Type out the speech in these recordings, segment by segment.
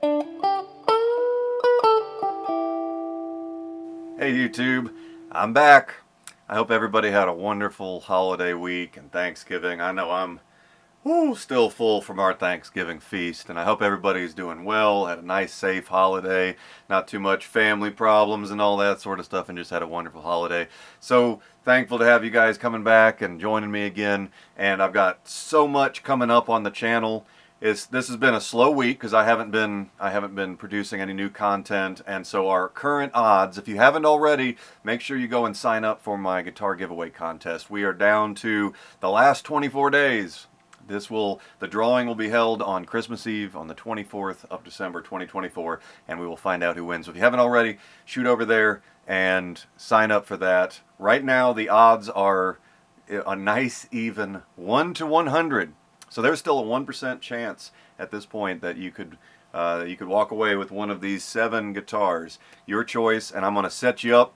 Hey YouTube, I'm back. I hope everybody had a wonderful holiday week and Thanksgiving. I know I'm still full from our Thanksgiving feast, and I hope everybody's doing well, had a nice safe holiday, not too much family problems and all that sort of stuff, and just had a wonderful holiday. So thankful to have you guys coming back and joining me again, and I've got so much coming up on the channel. This has been a slow week because I haven't been producing any new content, and so our current odds, if you haven't already, make sure you go and sign up for my guitar giveaway contest. We are down to the last 24 days. The drawing will be held on Christmas Eve on the 24th of December 2024, and we will find out who wins. So if you haven't already, shoot over there and sign up for that. Right now the odds are a nice even 1 to 100. So there's still a 1% chance at this point that you could walk away with one of these 7 guitars. Your choice, and I'm going to set you up.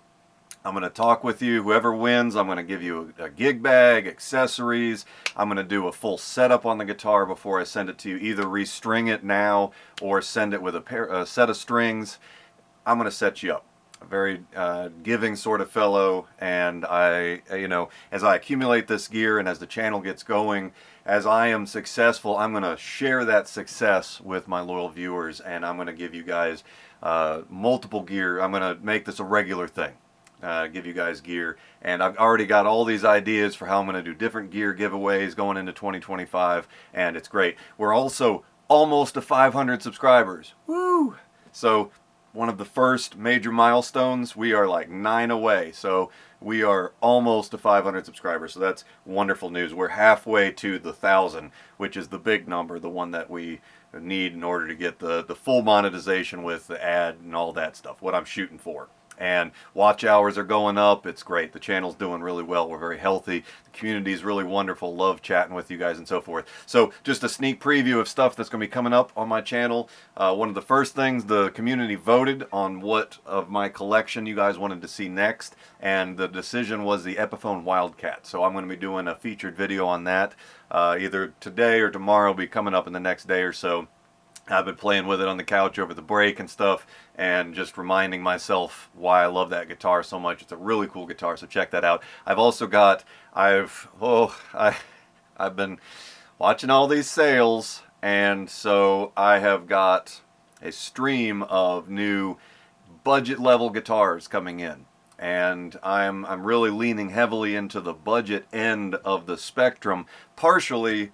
I'm going to talk with you. Whoever wins, I'm going to give you a gig bag, accessories. I'm going to do a full setup on the guitar before I send it to you. Either restring it now or send it with a set of strings. I'm going to set you up. A very giving sort of fellow, and as I accumulate this gear and as the channel gets going, as I am successful, I'm going to share that success with my loyal viewers, and I'm going to give you guys multiple gear. I'm going to make this a regular thing. Give you guys gear, and I've already got all these ideas for how I'm going to do different gear giveaways going into 2025, and it's great. We're also almost to 500 subscribers. Woo! So one of the first major milestones, we are like 9 away, so we are almost to 500 subscribers, so that's wonderful news. We're halfway to the 1,000, which is the big number, the one that we need in order to get the full monetization with the ad and all that stuff, what I'm shooting for. And watch hours are going up. It's great. The channel's doing really well. We're very healthy. The community's really wonderful. Love chatting with you guys and so forth. So just a sneak preview of stuff that's going to be coming up on my channel. One of the first things, the community voted on what of my collection you guys wanted to see next, and the decision was the Epiphone Wildkat. So I'm going to be doing a featured video on that. Either today or tomorrow. Will be coming up in the next day or so. I've been playing with it on the couch over the break and stuff, and just reminding myself why I love that guitar so much. It's a really cool guitar, so check that out. I've also got, I've been watching all these sales, and so I have got a stream of new budget level guitars coming in. And I'm really leaning heavily into the budget end of the spectrum, partially,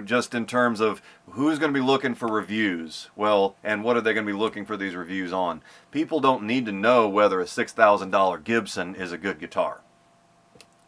just in terms of who's going to be looking for reviews. Well, and what are they going to be looking for these reviews on? People don't need to know whether a $6,000 Gibson is a good guitar.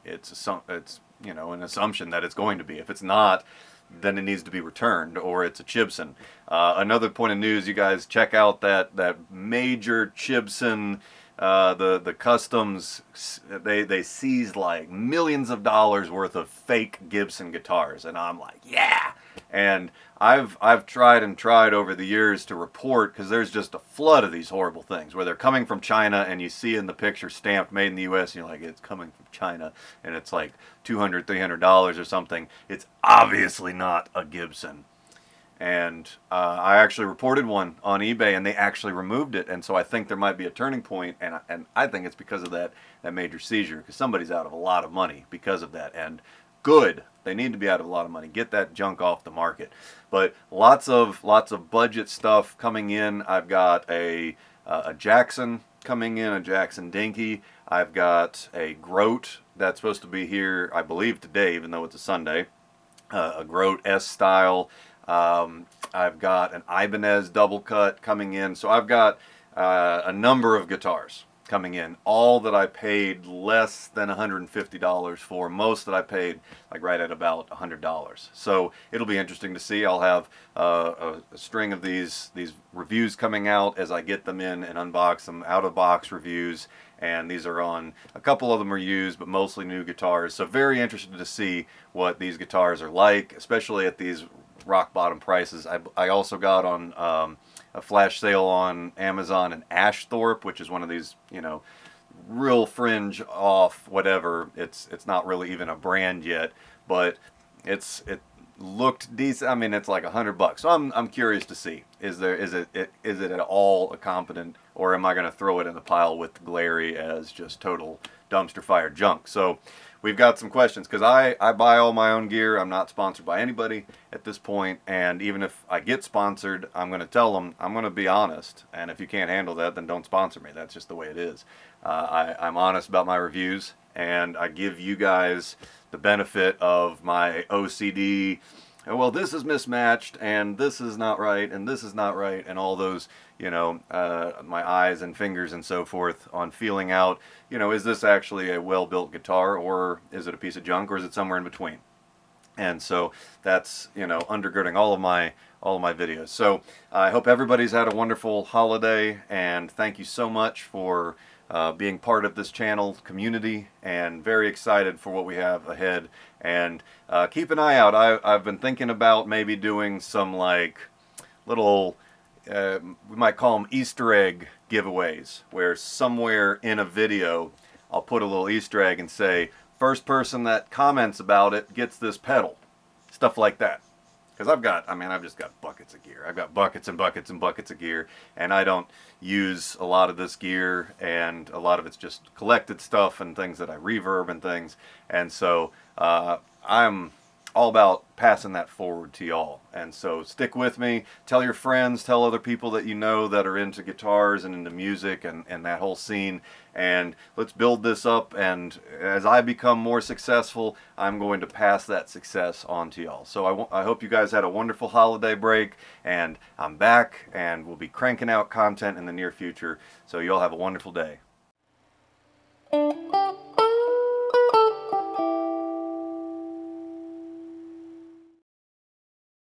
It's an assumption that it's going to be. If it's not, then it needs to be returned, or it's a Chibson. Another point of news, you guys check out that major Chibson. The customs, they seized like millions of dollars worth of fake Gibson guitars, and I'm like, yeah. And I've tried over the years to report, because there's just a flood of these horrible things where they're coming from China, and you see in the picture stamped made in the U.S. and you're like, it's coming from China, and it's like $200, $300 or something. It's obviously not a Gibson. And I actually reported one on eBay, and they actually removed it. And so I think there might be a turning point, and I think it's because of that major seizure, because somebody's out of a lot of money because of that. And good, they need to be out of a lot of money. Get that junk off the market. But lots of budget stuff coming in. I've got a Jackson coming in, a Jackson Dinky. I've got a Grote that's supposed to be here, I believe, today, even though it's a Sunday. A Grote S style. I've got an Ibanex double cut coming in. So I've got a number of guitars coming in. All that I paid less than $150 for. Most that I paid like right at about $100. So it'll be interesting to see. I'll have a string of these reviews coming out as I get them in and unbox them. Out of box reviews. And these are on, a couple of them are used, but mostly new guitars. So very interested to see what these guitars are like, especially at these rock bottom prices. I also got on a flash sale on Amazon an Ashthorpe, which is one of these, real fringe off whatever. It's not really even a brand yet, but it looked decent. I mean, it's like $100. So I'm curious to see is it at all a competent, or am I going to throw it in the pile with the Glary as just total dumpster fire junk? So we've got some questions, because I buy all my own gear. I'm not sponsored by anybody at this point, and even if I get sponsored, I'm going to tell them, I'm going to be honest, and if you can't handle that, then don't sponsor me. That's just the way it is. I'm honest about my reviews, and I give you guys the benefit of my OCD, well, this is mismatched, and this is not right, and this is not right, and all those, you know, my eyes and fingers and so forth on feeling out, you know, is this actually a well-built guitar, or is it a piece of junk, or is it somewhere in between? And so that's, you know, undergirding all of my videos. So I hope everybody's had a wonderful holiday, and thank you so much for being part of this channel community, and very excited for what we have ahead. And keep an eye out. I've been thinking about maybe doing some like little, we might call them Easter egg giveaways, where somewhere in a video I'll put a little Easter egg and say, first person that comments about it gets this pedal. Stuff like that. Because I've just got buckets of gear. I've got buckets and buckets and buckets of gear, and I don't use a lot of this gear, and a lot of it's just collected stuff and things that I reverb and things. And so I'm all about passing that forward to y'all. And so stick with me. Tell your friends, tell other people that you know that are into guitars and into music and that whole scene. And let's build this up. And as I become more successful, I'm going to pass that success on to y'all. So I hope you guys had a wonderful holiday break. And I'm back, and we'll be cranking out content in the near future. So y'all have a wonderful day.